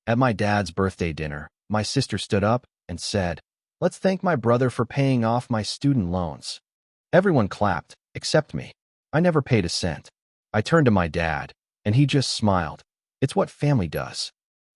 At my dad's birthday dinner, my sister stood up and said, "Let's thank my brother for paying off my student loans." Everyone clapped, except me. I never paid a cent. I turned to my dad, and he just smiled. It's what family does.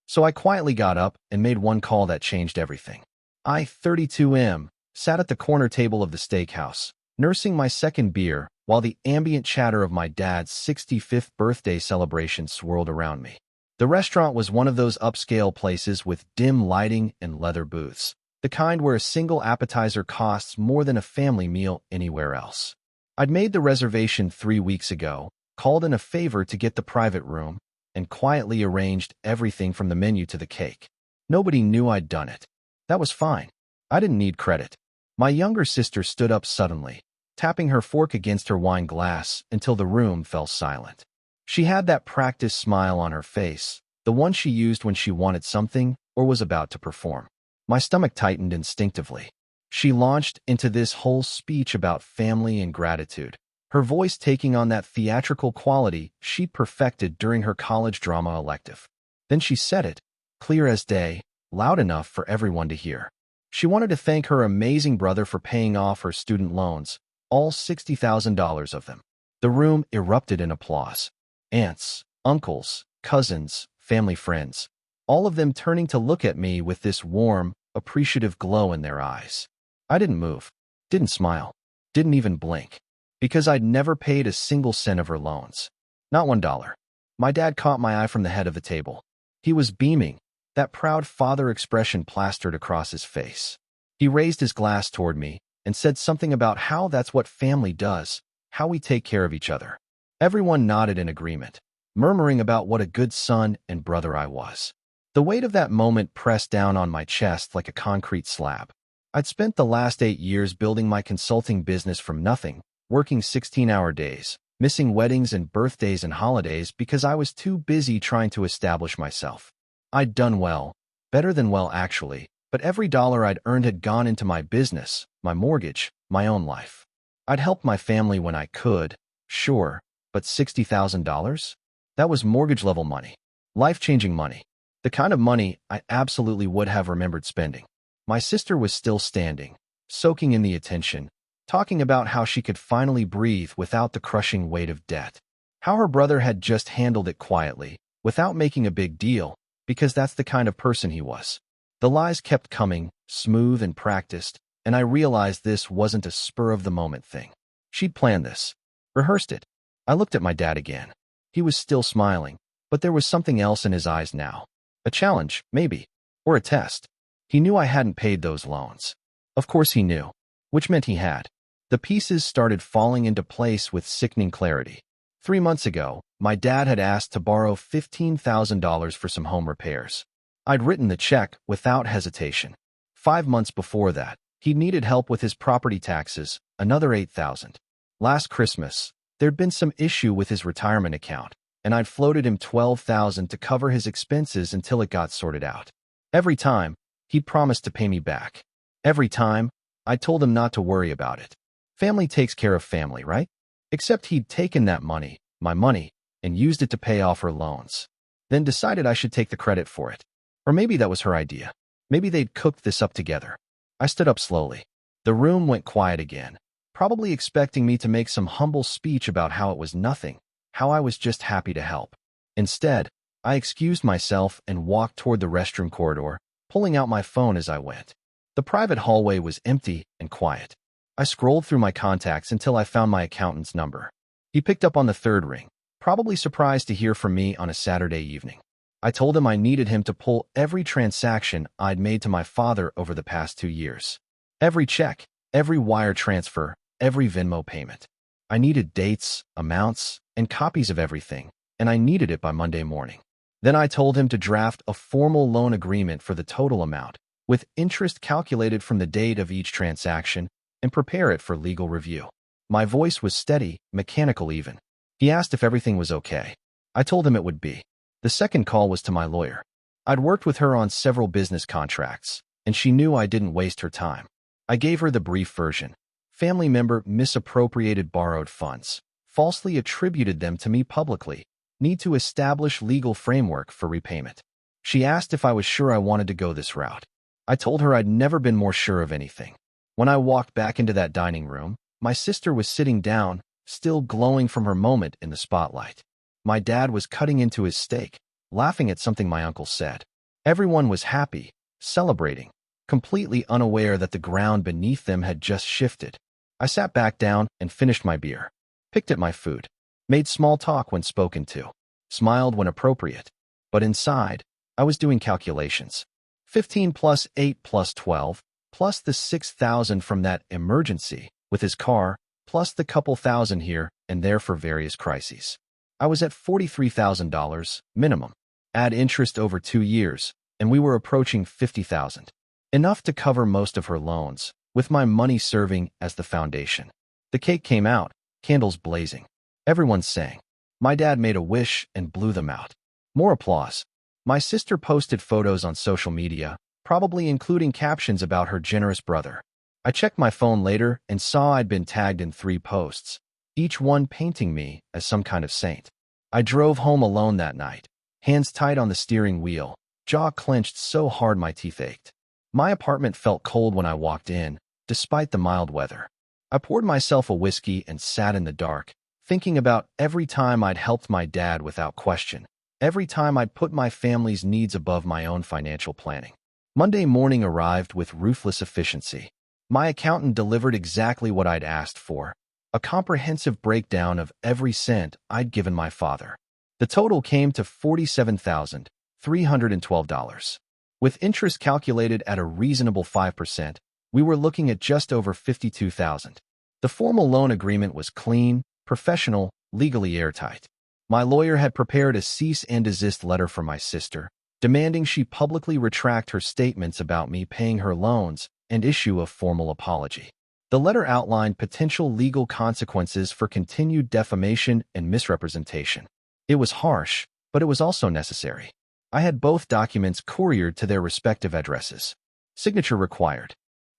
So I quietly got up and made one call that changed everything. I, 32M, sat at the corner table of the steakhouse, nursing my second beer while the ambient chatter of my dad's 65th birthday celebration swirled around me. The restaurant was one of those upscale places with dim lighting and leather booths, the kind where a single appetizer costs more than a family meal anywhere else. I'd made the reservation 3 weeks ago, called in a favor to get the private room, and quietly arranged everything from the menu to the cake. Nobody knew I'd done it. That was fine. I didn't need credit. My younger sister stood up suddenly, tapping her fork against her wine glass until the room fell silent. She had that practiced smile on her face, the one she used when she wanted something or was about to perform. My stomach tightened instinctively. She launched into this whole speech about family and gratitude, her voice taking on that theatrical quality she'd perfected during her college drama elective. Then she said it, clear as day, loud enough for everyone to hear. She wanted to thank her amazing brother for paying off her student loans, all $60,000 of them. The room erupted in applause. Aunts, uncles, cousins, family friends, all of them turning to look at me with this warm, appreciative glow in their eyes. I didn't move, didn't smile, didn't even blink, because I'd never paid a single cent of her loans. Not $1. My dad caught my eye from the head of the table. He was beaming, that proud father expression plastered across his face. He raised his glass toward me and said something about how that's what family does, how we take care of each other. Everyone nodded in agreement, murmuring about what a good son and brother I was. The weight of that moment pressed down on my chest like a concrete slab. I'd spent the last 8 years building my consulting business from nothing, working 16-hour days, missing weddings and birthdays and holidays because I was too busy trying to establish myself. I'd done well, better than well actually, but every dollar I'd earned had gone into my business, my mortgage, my own life. I'd helped my family when I could, sure, but $60,000? That was mortgage-level money, life-changing money, the kind of money I absolutely would have remembered spending. My sister was still standing, soaking in the attention, talking about how she could finally breathe without the crushing weight of debt, how her brother had just handled it quietly, without making a big deal, because that's the kind of person he was. The lies kept coming, smooth and practiced, and I realized this wasn't a spur-of-the-moment thing. She'd planned this, rehearsed it. I looked at my dad again. He was still smiling, but there was something else in his eyes now. A challenge, maybe, or a test. He knew I hadn't paid those loans. Of course he knew, which meant he had. The pieces started falling into place with sickening clarity. 3 months ago, my dad had asked to borrow $15,000 for some home repairs. I'd written the check without hesitation. 5 months before that, he needed help with his property taxes, another $8,000. Last Christmas, there'd been some issue with his retirement account, and I'd floated him $12,000 to cover his expenses until it got sorted out. Every time, he'd promised to pay me back. Every time, I told him not to worry about it. Family takes care of family, right? Except he'd taken that money, my money, and used it to pay off her loans. Then decided I should take the credit for it. Or maybe that was her idea. Maybe they'd cooked this up together. I stood up slowly. The room went quiet again, probably expecting me to make some humble speech about how it was nothing, how I was just happy to help. Instead, I excused myself and walked toward the restroom corridor, pulling out my phone as I went. The private hallway was empty and quiet. I scrolled through my contacts until I found my accountant's number. He picked up on the third ring, probably surprised to hear from me on a Saturday evening. I told him I needed him to pull every transaction I'd made to my father over the past 2 years. Every check, every wire transfer, every Venmo payment. I needed dates, amounts, and copies of everything, and I needed it by Monday morning. Then I told him to draft a formal loan agreement for the total amount, with interest calculated from the date of each transaction, and prepare it for legal review. My voice was steady, mechanical even. He asked if everything was okay. I told him it would be. The second call was to my lawyer. I'd worked with her on several business contracts, and she knew I didn't waste her time. I gave her the brief version. Family member misappropriated borrowed funds, falsely attributed them to me publicly, need to establish legal framework for repayment. She asked if I was sure I wanted to go this route. I told her I'd never been more sure of anything. When I walked back into that dining room, my sister was sitting down, still glowing from her moment in the spotlight. My dad was cutting into his steak, laughing at something my uncle said. Everyone was happy, celebrating, completely unaware that the ground beneath them had just shifted. I sat back down and finished my beer, picked at my food, made small talk when spoken to, smiled when appropriate. But inside, I was doing calculations. 15 plus 8 plus 12, plus the 6,000 from that emergency with his car, plus the couple thousand here and there for various crises. I was at $43,000 minimum. Add interest over 2 years, and we were approaching $50,000. Enough to cover most of her loans, with my money serving as the foundation. The cake came out, candles blazing. Everyone sang. My dad made a wish and blew them out. More applause. My sister posted photos on social media, probably including captions about her generous brother. I checked my phone later and saw I'd been tagged in 3 posts, each one painting me as some kind of saint. I drove home alone that night, hands tight on the steering wheel, jaw clenched so hard my teeth ached. My apartment felt cold when I walked in, despite the mild weather. I poured myself a whiskey and sat in the dark, thinking about every time I'd helped my dad without question, every time I'd put my family's needs above my own financial planning. Monday morning arrived with ruthless efficiency. My accountant delivered exactly what I'd asked for, a comprehensive breakdown of every cent I'd given my father. The total came to $47,312. With interest calculated at a reasonable 5%, we were looking at just over $52,000. The formal loan agreement was clean, professional, legally airtight. My lawyer had prepared a cease and desist letter for my sister, demanding she publicly retract her statements about me paying her loans and issue a formal apology. The letter outlined potential legal consequences for continued defamation and misrepresentation. It was harsh, but it was also necessary. I had both documents couriered to their respective addresses. Signature required.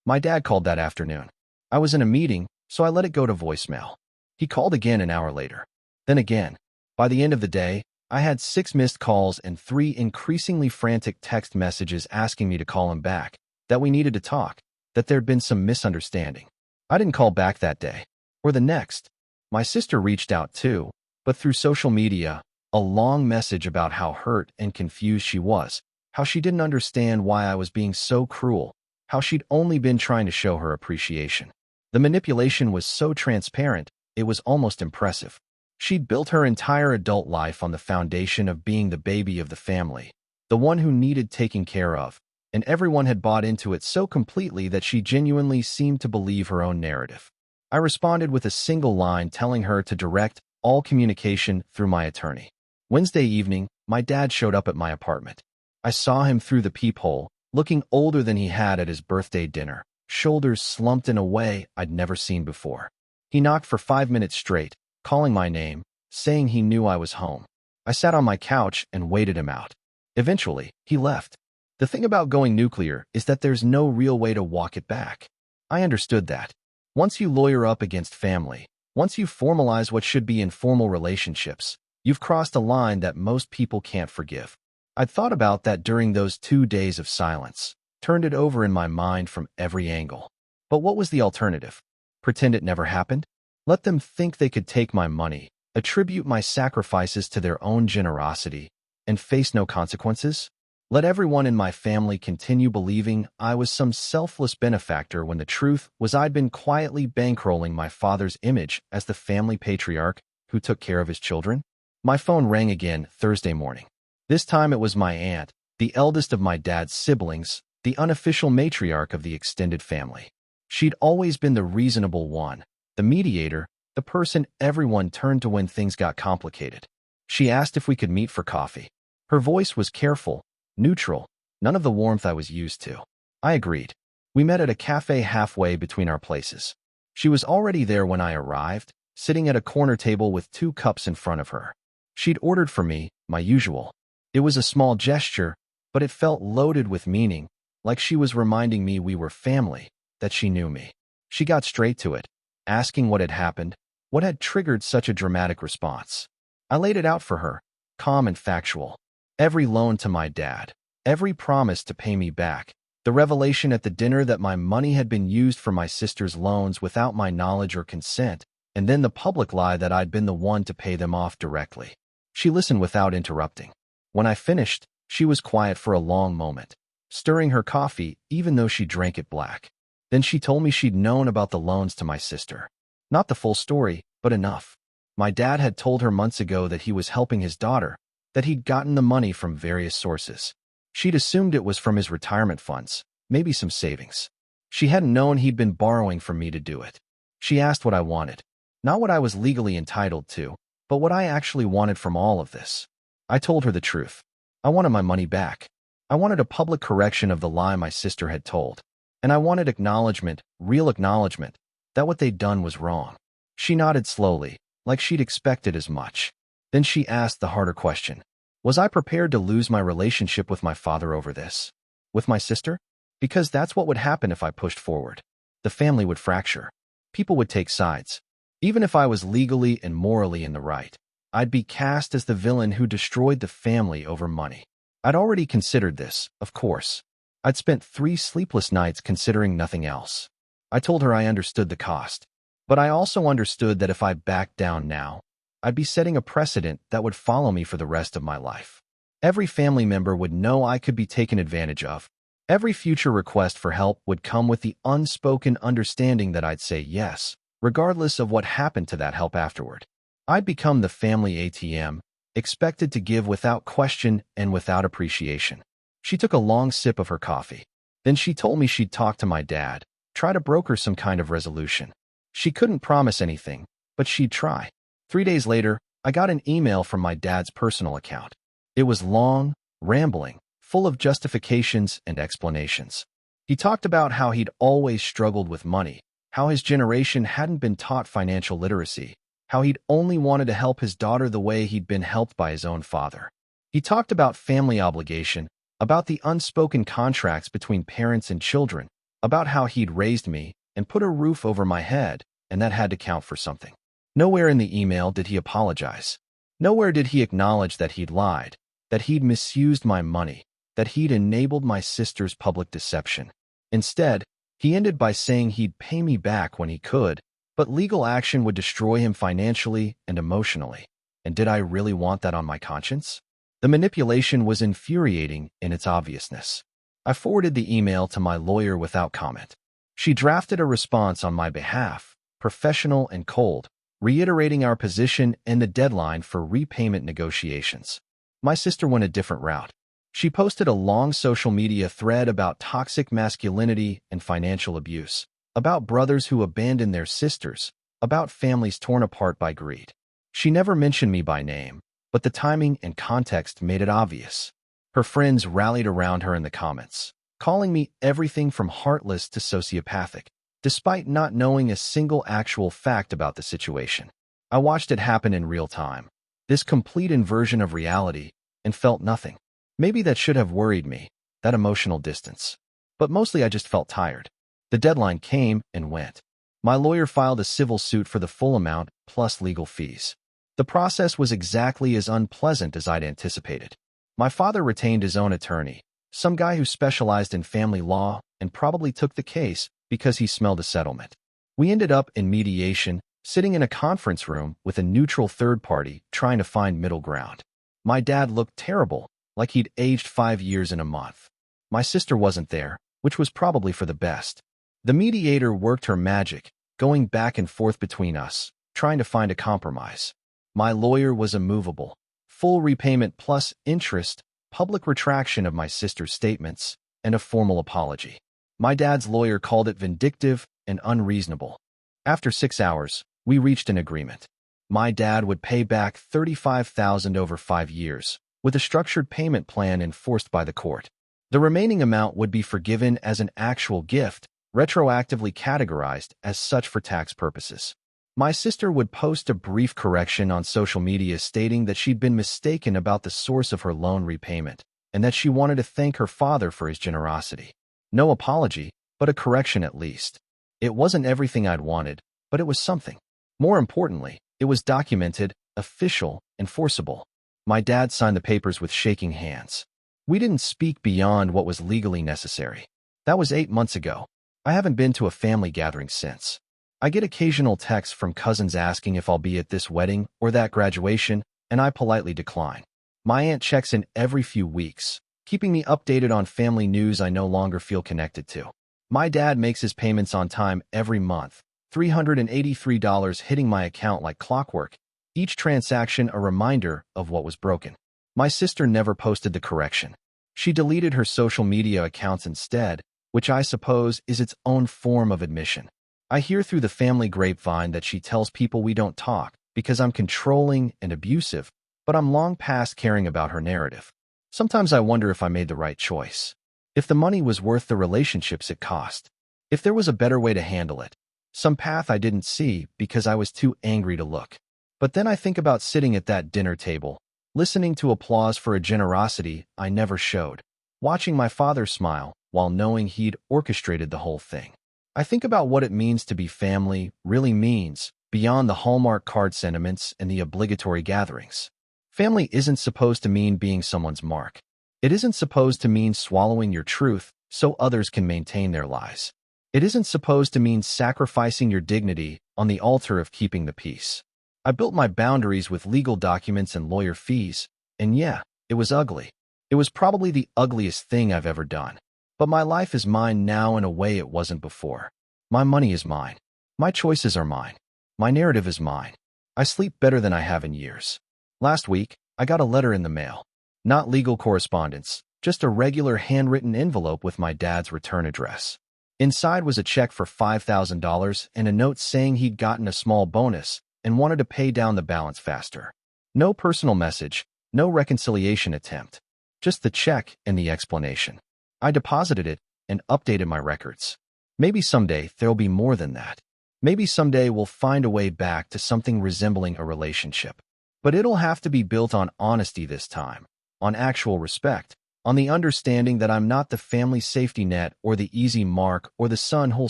My dad called that afternoon. I was in a meeting, so I let it go to voicemail. He called again an hour later. Then again. By the end of the day, I had 6 missed calls and 3 increasingly frantic text messages asking me to call him back, that we needed to talk, that there'd been some misunderstanding. I didn't call back that day, or the next. My sister reached out too, but through social media, a long message about how hurt and confused she was, how she didn't understand why I was being so cruel, how she'd only been trying to show her appreciation. The manipulation was so transparent, it was almost impressive. She'd built her entire adult life on the foundation of being the baby of the family, the one who needed taking care of, and everyone had bought into it so completely that she genuinely seemed to believe her own narrative. I responded with a single line telling her to direct all communication through my attorney. Wednesday evening, my dad showed up at my apartment. I saw him through the peephole, looking older than he had at his birthday dinner, shoulders slumped in a way I'd never seen before. He knocked for 5 minutes straight, calling my name, saying he knew I was home. I sat on my couch and waited him out. Eventually, he left. The thing about going nuclear is that there's no real way to walk it back. I understood that. Once you lawyer up against family, once you formalize what should be informal relationships, you've crossed a line that most people can't forgive. I'd thought about that during those 2 days of silence, turned it over in my mind from every angle. But what was the alternative? Pretend it never happened? Let them think they could take my money, attribute my sacrifices to their own generosity, and face no consequences? Let everyone in my family continue believing I was some selfless benefactor when the truth was I'd been quietly bankrolling my father's image as the family patriarch who took care of his children? My phone rang again Thursday morning. This time it was my aunt, the eldest of my dad's siblings, the unofficial matriarch of the extended family. She'd always been the reasonable one, the mediator, the person everyone turned to when things got complicated. She asked if we could meet for coffee. Her voice was careful, neutral, none of the warmth I was used to. I agreed. We met at a cafe halfway between our places. She was already there when I arrived, sitting at a corner table with 2 cups in front of her. She'd ordered for me, my usual. It was a small gesture, but it felt loaded with meaning, like she was reminding me we were family, that she knew me. She got straight to it, asking what had happened, what had triggered such a dramatic response. I laid it out for her, calm and factual. Every loan to my dad, Every promise to pay me back. The revelation at the dinner that my money had been used for my sister's loans without my knowledge or consent, and then the public lie that I'd been the one to pay them off directly. She listened without interrupting. When I finished, she was quiet for a long moment, stirring her coffee even though she drank it black. Then she told me she'd known about the loans to my sister. Not the full story, but enough. My dad had told her months ago that he was helping his daughter, that he'd gotten the money from various sources. She'd assumed it was from his retirement funds, maybe some savings. She hadn't known he'd been borrowing from me to do it. She asked what I wanted. Not what I was legally entitled to, but what I actually wanted from all of this. I told her the truth. I wanted my money back. I wanted a public correction of the lie my sister had told. And I wanted acknowledgement, real acknowledgement, that what they'd done was wrong. She nodded slowly, like she'd expected as much. Then she asked the harder question. Was I prepared to lose my relationship with my father over this? With my sister? Because that's what would happen if I pushed forward. The family would fracture. People would take sides. Even if I was legally and morally in the right, I'd be cast as the villain who destroyed the family over money. I'd already considered this, of course. I'd spent 3 sleepless nights considering nothing else. I told her I understood the cost, but I also understood that if I backed down now, I'd be setting a precedent that would follow me for the rest of my life. Every family member would know I could be taken advantage of. Every future request for help would come with the unspoken understanding that I'd say yes, regardless of what happened to that help afterward. I'd become the family ATM, expected to give without question and without appreciation. She took a long sip of her coffee. Then she told me she'd talk to my dad, try to broker some kind of resolution. She couldn't promise anything, but she'd try. 3 days later, I got an email from my dad's personal account. It was long, rambling, full of justifications and explanations. He talked about how he'd always struggled with money, how his generation hadn't been taught financial literacy, how he'd only wanted to help his daughter the way he'd been helped by his own father. He talked about family obligation, about the unspoken contracts between parents and children, about how he'd raised me and put a roof over my head, and that had to count for something. Nowhere in the email did he apologize. Nowhere did he acknowledge that he'd lied, that he'd misused my money, that he'd enabled my sister's public deception. Instead, he ended by saying he'd pay me back when he could, but legal action would destroy him financially and emotionally. And did I really want that on my conscience? The manipulation was infuriating in its obviousness. I forwarded the email to my lawyer without comment. She drafted a response on my behalf, professional and cold, reiterating our position and the deadline for repayment negotiations. My sister went a different route. She posted a long social media thread about toxic masculinity and financial abuse, about brothers who abandon their sisters, about families torn apart by greed. She never mentioned me by name, but the timing and context made it obvious. Her friends rallied around her in the comments, calling me everything from heartless to sociopathic, despite not knowing a single actual fact about the situation. I watched it happen in real time, this complete inversion of reality, and felt nothing. Maybe that should have worried me, that emotional distance. But mostly I just felt tired. The deadline came and went. My lawyer filed a civil suit for the full amount, plus legal fees. The process was exactly as unpleasant as I'd anticipated. My father retained his own attorney, some guy who specialized in family law, and probably took the case because he smelled a settlement. We ended up in mediation, sitting in a conference room with a neutral third party trying to find middle ground. My dad looked terrible, like he'd aged 5 years in a month. My sister wasn't there, which was probably for the best. The mediator worked her magic, going back and forth between us, trying to find a compromise. My lawyer was immovable. Full repayment plus interest, public retraction of my sister's statements, and a formal apology. My dad's lawyer called it vindictive and unreasonable. After 6 hours, we reached an agreement. My dad would pay back $35,000 over 5 years, with a structured payment plan enforced by the court. The remaining amount would be forgiven as an actual gift, retroactively categorized as such for tax purposes. My sister would post a brief correction on social media stating that she'd been mistaken about the source of her loan repayment, and that she wanted to thank her father for his generosity. No apology, but a correction at least. It wasn't everything I'd wanted, but it was something. More importantly, it was documented, official, enforceable. My dad signed the papers with shaking hands. We didn't speak beyond what was legally necessary. That was 8 months ago. I haven't been to a family gathering since. I get occasional texts from cousins asking if I'll be at this wedding or that graduation, and I politely decline. My aunt checks in every few weeks, keeping me updated on family news I no longer feel connected to. My dad makes his payments on time every month, $383 hitting my account like clockwork, each transaction a reminder of what was broken. My sister never posted the correction. She deleted her social media accounts instead, which I suppose is its own form of admission. I hear through the family grapevine that she tells people we don't talk because I'm controlling and abusive, but I'm long past caring about her narrative. Sometimes I wonder if I made the right choice. If the money was worth the relationships it cost. If there was a better way to handle it. Some path I didn't see because I was too angry to look. But then I think about sitting at that dinner table, listening to applause for a generosity I never showed, watching my father smile while knowing he'd orchestrated the whole thing. I think about what it means to be family really means, beyond the Hallmark card sentiments and the obligatory gatherings. Family isn't supposed to mean being someone's mark. It isn't supposed to mean swallowing your truth so others can maintain their lies. It isn't supposed to mean sacrificing your dignity on the altar of keeping the peace. I built my boundaries with legal documents and lawyer fees, and yeah, it was ugly. It was probably the ugliest thing I've ever done. But my life is mine now in a way it wasn't before. My money is mine. My choices are mine. My narrative is mine. I sleep better than I have in years. Last week, I got a letter in the mail. Not legal correspondence, just a regular handwritten envelope with my dad's return address. Inside was a check for $5,000 and a note saying he'd gotten a small bonus and wanted to pay down the balance faster. No personal message, no reconciliation attempt. Just the check and the explanation. I deposited it and updated my records. Maybe someday there'll be more than that. Maybe someday we'll find a way back to something resembling a relationship. But it'll have to be built on honesty this time, on actual respect, on the understanding that I'm not the family safety net or the easy mark or the son who'll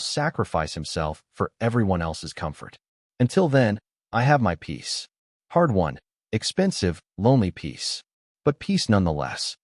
sacrifice himself for everyone else's comfort. Until then, I have my peace. Hard won, expensive, lonely peace. But peace nonetheless.